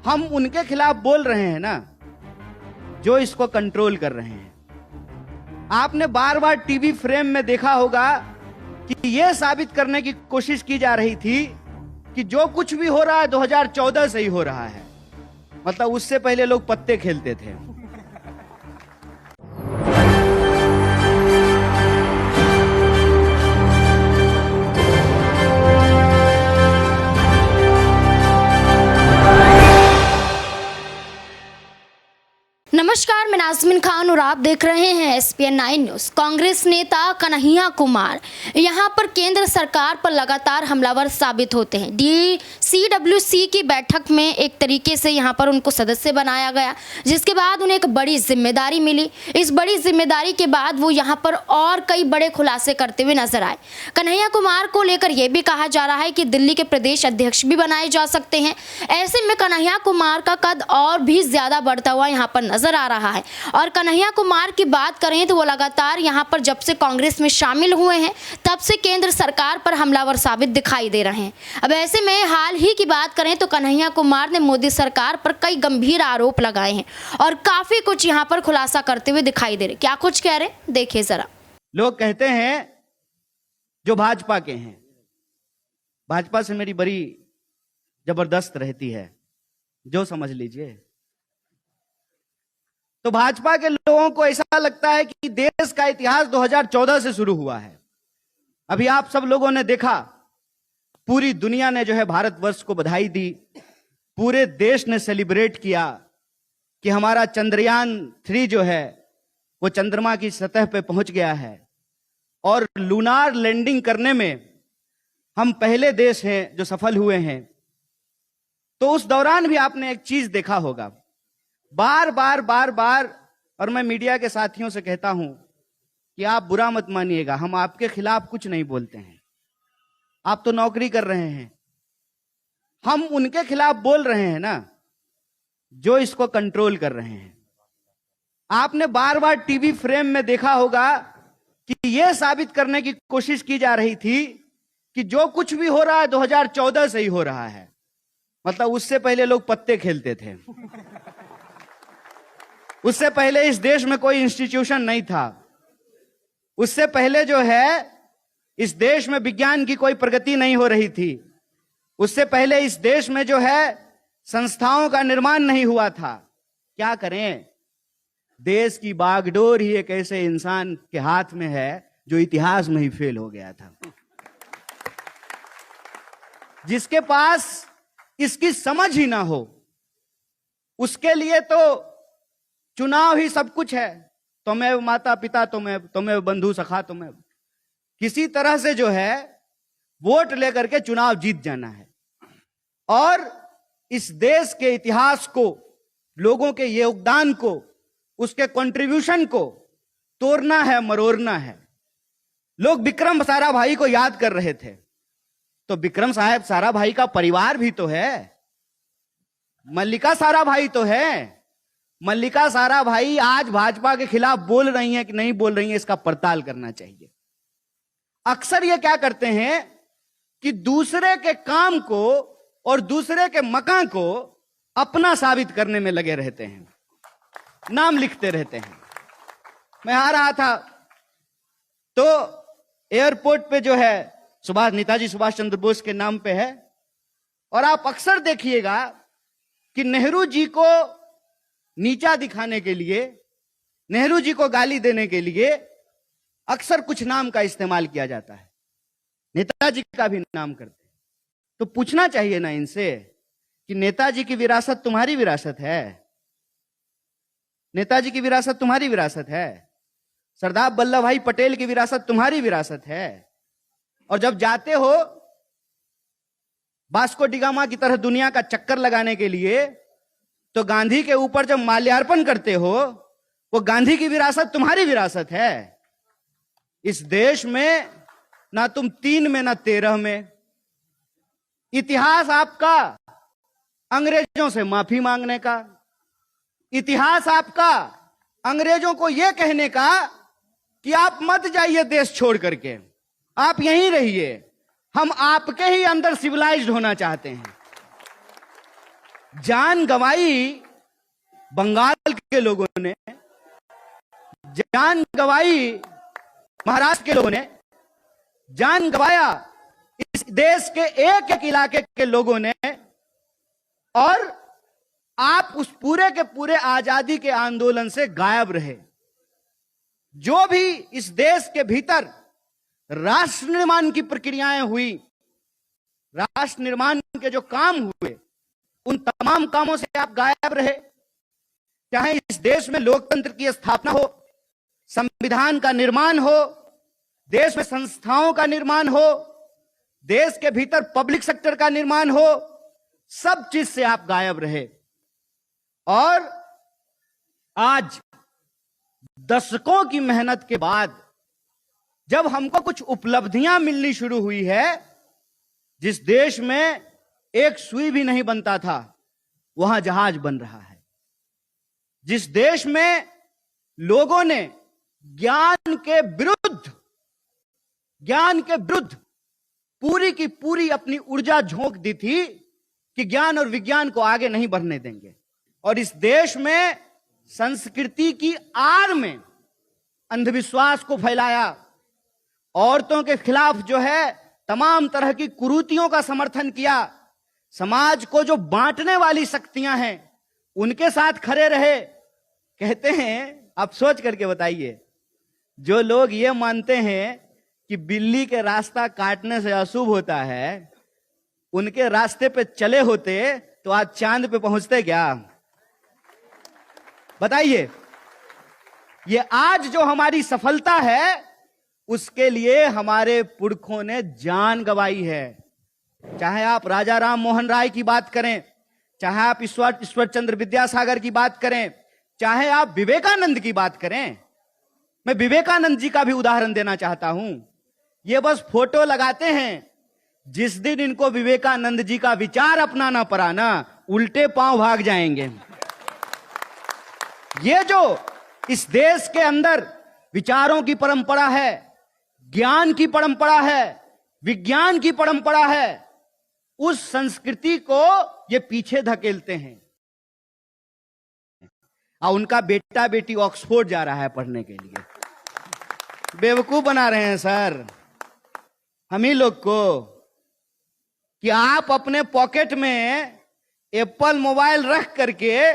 हम उनके खिलाफ बोल रहे हैं ना जो इसको कंट्रोल कर रहे हैं। आपने बार बार टीवी फ्रेम में देखा होगा कि यह साबित करने की कोशिश की जा रही थी कि जो कुछ भी हो रहा है 2014 से ही हो रहा है। मतलब उससे पहले लोग पत्ते खेलते थे। नमस्कार, मैं नाज़मीन खान और आप देख रहे हैं SPN 9 न्यूज़। कांग्रेस नेता कन्हैया कुमार यहां पर केंद्र सरकार पर लगातार हमलावर साबित होते हैं। DCWC की बैठक में एक तरीके से यहां पर उनको सदस्य बनाया गया, जिसके बाद उन्हें एक बड़ी जिम्मेदारी मिली। इस बड़ी जिम्मेदारी के बाद वो यहां पर और कई बड़े खुलासे करते हुए नजर आए। कन्हैया कुमार को लेकर यह भी कहा जा रहा है कि दिल्ली के प्रदेश अध्यक्ष भी बनाए जा सकते हैं। ऐसे में कन्हैया कुमार का कद और भी ज्यादा बढ़ता हुआ यहाँ पर नजर आ रहा है। और कन्हैया कुमार की बात करें तो वो लगातार यहाँ पर जब से कांग्रेस में शामिल हुए हैं तब से केंद्र सरकार पर हमलावर साबित दिखाई दे रहे हैं। अब ऐसे में हाल ही की बात करें तो कन्हैया कुमार ने मोदी सरकार पर कई गंभीर आरोप लगाए हैं और काफी कुछ यहाँ पर खुलासा करते हुए दिखाई दे रहे। क्या कुछ कह रहे, देखिए जरा। लोग कहते हैं जो भाजपा के हैं, भाजपा से मेरी बड़ी जबरदस्त रहती है, जो समझ लीजिए। तो भाजपा के लोगों को ऐसा लगता है कि देश का इतिहास 2014 से शुरू हुआ है। अभी आप सब लोगों ने देखा, पूरी दुनिया ने जो है भारतवर्ष को बधाई दी, पूरे देश ने सेलिब्रेट किया कि हमारा चंद्रयान 3 जो है वो चंद्रमा की सतह पे पहुंच गया है और लूनार लैंडिंग करने में हम पहले देश हैं जो सफल हुए हैं। तो उस दौरान भी आपने एक चीज देखा होगा, बार बार, और मैं मीडिया के साथियों से कहता हूं कि आप बुरा मत मानिएगा, हम आपके खिलाफ कुछ नहीं बोलते हैं। आप तो नौकरी कर रहे हैं, हम उनके खिलाफ बोल रहे हैं ना जो इसको कंट्रोल कर रहे हैं। आपने बार बार टीवी फ्रेम में देखा होगा कि यह साबित करने की कोशिश की जा रही थी कि जो कुछ भी हो रहा है 2014 से ही हो रहा है। मतलब उससे पहले लोग पत्ते खेलते थे, उससे पहले इस देश में कोई इंस्टीट्यूशन नहीं था, उससे पहले जो है इस देश में विज्ञान की कोई प्रगति नहीं हो रही थी, उससे पहले इस देश में जो है संस्थाओं का निर्माण नहीं हुआ था। क्या करें, देश की बागडोर ही एक ऐसे इंसान के हाथ में है जो इतिहास में ही फेल हो गया था, जिसके पास इसकी समझ ही ना हो। उसके लिए तो चुनाव ही सब कुछ है। तुम्हें माता पिता, तुम्हें बंधु सखा, तुम्हें किसी तरह से जो है वोट लेकर के चुनाव जीत जाना है और इस देश के इतिहास को, लोगों के योगदान को, उसके कंट्रीब्यूशन को तोड़ना है, मरोड़ना है। लोग विक्रम साराभाई को याद कर रहे थे, तो विक्रम साहब साराभाई का परिवार भी तो है, मल्लिका साराभाई तो है। मल्लिका साराभाई आज भाजपा के खिलाफ बोल रही हैं कि नहीं बोल रही हैं, इसका पड़ताल करना चाहिए। अक्सर ये क्या करते हैं कि दूसरे के काम को और दूसरे के मकान को अपना साबित करने में लगे रहते हैं, नाम लिखते रहते हैं। मैं आ रहा था तो एयरपोर्ट पे जो है नेताजी सुभाष चंद्र बोस के नाम पे है, और आप अक्सर देखिएगा कि नेहरू जी को नीचा दिखाने के लिए, नेहरू जी को गाली देने के लिए अक्सर कुछ नाम का इस्तेमाल किया जाता है। नेताजी का भी नाम करते हैं। तो पूछना चाहिए ना इनसे कि नेताजी की विरासत तुम्हारी विरासत है, नेताजी की विरासत तुम्हारी विरासत है, सरदार वल्लभ भाई पटेल की विरासत तुम्हारी विरासत है। और जब जाते हो वास्को डी गामा की तरह दुनिया का चक्कर लगाने के लिए, तो गांधी के ऊपर जब माल्यार्पण करते हो, वो गांधी की विरासत तुम्हारी विरासत है। इस देश में ना तुम 3 में ना 13 में। इतिहास आपका अंग्रेजों से माफी मांगने का, इतिहास आपका अंग्रेजों को यह कहने का कि आप मत जाइए देश छोड़ करके, आप यहीं रहिए, हम आपके ही अंदर सिविलाइज्ड होना चाहते हैं। जान गंवाई बंगाल के लोगों ने, जान गंवाई महाराष्ट्र के लोगों ने, जान गंवाया इस देश के एक एक इलाके के लोगों ने, और आप उस पूरे के पूरे आजादी के आंदोलन से गायब रहे। जो भी इस देश के भीतर राष्ट्र निर्माण की प्रक्रियाएं हुई, राष्ट्र निर्माण के जो काम हुए, उन तमाम कामों से आप गायब रहे। चाहे इस देश में लोकतंत्र की स्थापना हो, संविधान का निर्माण हो, देश में संस्थाओं का निर्माण हो, देश के भीतर पब्लिक सेक्टर का निर्माण हो, सब चीज से आप गायब रहे। और आज दशकों की मेहनत के बाद जब हमको कुछ उपलब्धियां मिलनी शुरू हुई है, जिस देश में एक सुई भी नहीं बनता था वहां जहाज बन रहा है, जिस देश में लोगों ने ज्ञान के विरुद्ध पूरी की पूरी अपनी ऊर्जा झोंक दी थी कि ज्ञान और विज्ञान को आगे नहीं बढ़ने देंगे, और इस देश में संस्कृति की आड़ में अंधविश्वास को फैलाया, औरतों के खिलाफ जो है तमाम तरह की कुरीतियों का समर्थन किया, समाज को जो बांटने वाली शक्तियां हैं उनके साथ खड़े रहे। कहते हैं, आप सोच करके बताइए, जो लोग ये मानते हैं कि बिल्ली के रास्ता काटने से अशुभ होता है, उनके रास्ते पे चले होते तो आज चांद पे पहुंचते क्या? बताइए। ये आज जो हमारी सफलता है उसके लिए हमारे पुरखों ने जान गंवाई है। चाहे आप राजा राम मोहन राय की बात करें, चाहे आप ईश्वर चंद्र विद्यासागर की बात करें, चाहे आप विवेकानंद की बात करें। मैं विवेकानंद जी का भी उदाहरण देना चाहता हूं। ये बस फोटो लगाते हैं, जिस दिन इनको विवेकानंद जी का विचार अपनाना पड़ा ना, उल्टे पांव भाग जाएंगे। ये जो इस देश के अंदर विचारों की परंपरा है, ज्ञान की परंपरा है, विज्ञान की परंपरा है, उस संस्कृति को ये पीछे धकेलते हैं। और उनका बेटा बेटी ऑक्सफोर्ड जा रहा है पढ़ने के लिए। बेवकूफ बना रहे हैं सर हम ही लोग को, कि आप अपने पॉकेट में एप्पल मोबाइल रख करके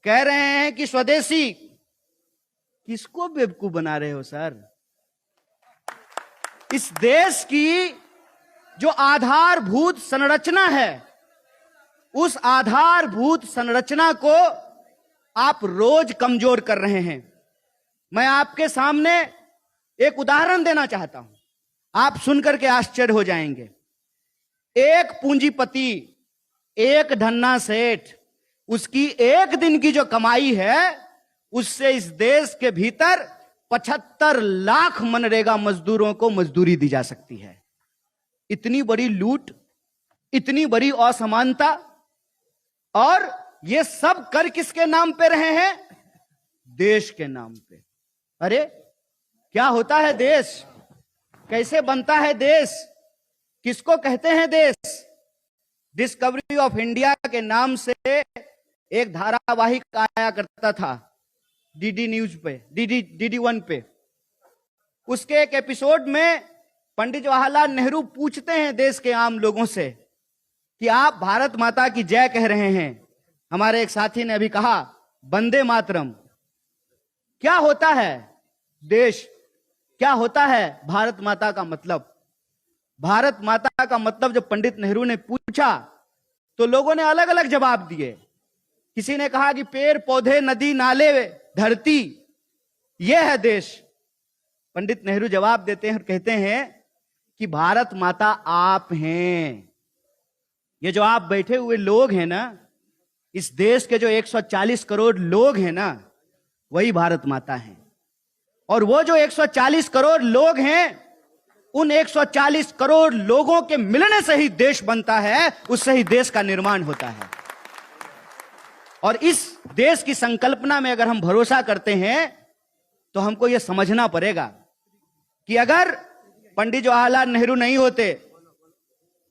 कह रहे हैं कि स्वदेशी। किसको बेवकूफ बना रहे हो सर? इस देश की जो आधारभूत संरचना है, उस आधारभूत संरचना को आप रोज कमजोर कर रहे हैं। मैं आपके सामने एक उदाहरण देना चाहता हूं, आप सुनकर के आश्चर्य हो जाएंगे। एक पूंजीपति, एक धन्ना सेठ, उसकी एक दिन की जो कमाई है उससे इस देश के भीतर 75 लाख मनरेगा मजदूरों को मजदूरी दी जा सकती है। इतनी बड़ी लूट, इतनी बड़ी असमानता, और ये सब कर किसके नाम पे रहे हैं? देश के नाम पे। अरे क्या होता है देश? कैसे बनता है देश? किसको कहते हैं देश? डिस्कवरी ऑफ इंडिया के नाम से एक धारावाहिक आया करता था डीडी न्यूज पे, डीडी 1 पे। उसके एक एपिसोड में पंडित जवाहरलाल नेहरू पूछते हैं देश के आम लोगों से कि आप भारत माता की जय कह रहे हैं, हमारे एक साथी ने अभी कहा वंदे मातरम। क्या होता है देश? क्या होता है भारत माता का मतलब? भारत माता का मतलब जब पंडित नेहरू ने पूछा तो लोगों ने अलग अलग जवाब दिए। किसी ने कहा कि पेड़ पौधे, नदी नाले, धरती, यह है देश। पंडित नेहरू जवाब देते हैं और कहते हैं कि भारत माता आप हैं। ये जो आप बैठे हुए लोग हैं ना, इस देश के जो 140 करोड़ लोग हैं ना, वही भारत माता हैं। और वो जो 140 करोड़ लोग हैं, उन 140 करोड़ लोगों के मिलने से ही देश बनता है, उससे ही देश का निर्माण होता है। और इस देश की संकल्पना में अगर हम भरोसा करते हैं तो हमको यह समझना पड़ेगा कि अगर पंडित जवाहरलाल नेहरू नहीं होते,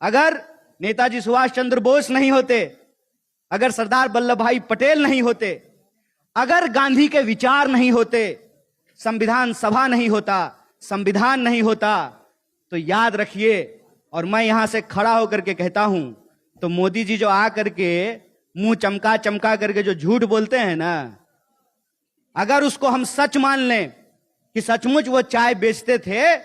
अगर नेताजी सुभाष चंद्र बोस नहीं होते, अगर सरदार वल्लभ भाई पटेल नहीं होते, अगर गांधी के विचार नहीं होते, संविधान सभा नहीं होता, संविधान नहीं होता, तो याद रखिए, और मैं यहां से खड़ा होकर के कहता हूं, तो मोदी जी जो आ करके मुंह चमका चमका करके जो झूठ बोलते हैं ना, अगर उसको हम सच मान लें कि सचमुच वो चाय बेचते थे,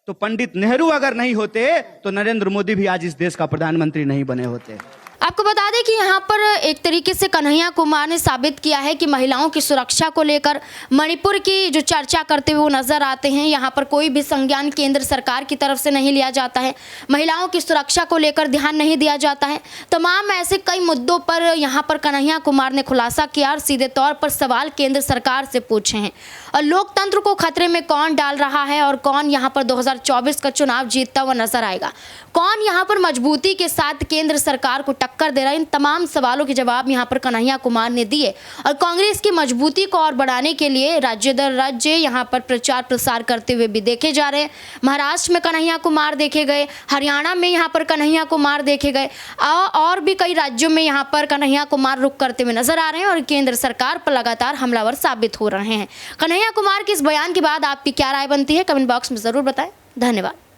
तो पंडित नेहरू अगर नहीं होते तो नरेंद्र मोदी भी आज इस देश का प्रधानमंत्री नहीं बने होते। आपको बता दें कि यहाँ पर एक तरीके से कन्हैया कुमार ने साबित किया है कि महिलाओं की सुरक्षा को लेकर मणिपुर की जो चर्चा करते हुए वो नजर आते हैं। यहाँ पर कोई भी संज्ञान केंद्र सरकार की तरफ से नहीं लिया जाता है, महिलाओं की सुरक्षा को लेकर ध्यान नहीं दिया जाता है। तमाम ऐसे कई मुद्दों पर यहाँ पर कन्हैया कुमार ने खुलासा किया और सीधे तौर पर सवाल केंद्र सरकार से पूछे हैं। और लोकतंत्र को खतरे में कौन डाल रहा है और कौन यहाँ पर 2024 का चुनाव जीतता हुआ नजर आएगा, कौन यहाँ पर मजबूती के साथ केंद्र सरकार को टक्कर दे रहा है, इन तमाम सवालों के जवाब यहाँ पर कन्हैया कुमार ने दिए। और कांग्रेस की मजबूती को और बढ़ाने के लिए राज्य दर राज्य यहाँ पर प्रचार प्रसार करते हुए भी देखे जा रहे हैं। महाराष्ट्र में कन्हैया कुमार देखे गए, हरियाणा में यहाँ पर कन्हैया कुमार देखे गए, और भी कई राज्यों में यहाँ पर कन्हैया कुमार रुख करते हुए नजर आ रहे हैं और केंद्र सरकार पर लगातार हमलावर साबित हो रहे हैं। कन्हैया कुमार के इस बयान के बाद आपकी क्या राय बनती है, कमेंट बॉक्स में जरूर बताएं। धन्यवाद।